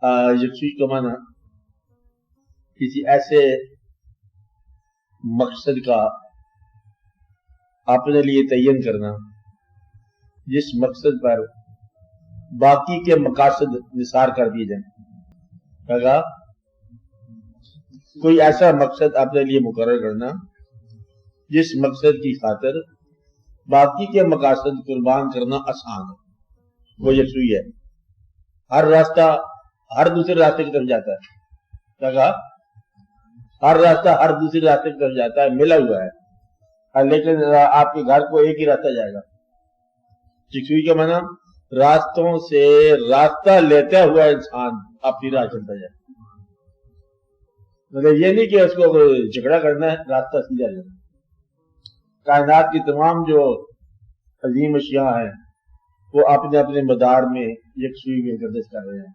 یکسوئی کا معنی کسی ایسے مقصد کا اپنے لیے تعین کرنا جس مقصد پر باقی کے مقاصد نثار کر دیے جائیں. کہا کوئی ایسا مقصد اپنے لیے مقرر کرنا جس مقصد کی خاطر باقی کے مقاصد قربان کرنا آسان ہے، وہ یکسوئی ہے. ہر راستہ ہر دوسرے راستے کی طرف جاتا ہے. کہا ہر راستہ ہر دوسرے راستے کی طرف جاتا ہے، ملا ہوا ہے، لیکن آپ کے گھر کو ایک ہی راستہ جائے گا. یکسوئی کا معنی راستوں سے راستہ لیتا ہوا انسان اپنی راہ چلتا جائے. مطلب یہ نہیں کہ اس کو جھگڑا کرنا ہے، راستہ سیدھا جائے. کائنات کی تمام جو عظیم اشیاء ہیں وہ اپنے اپنے مدار میں یکسوئی میں گردش کر رہے ہیں.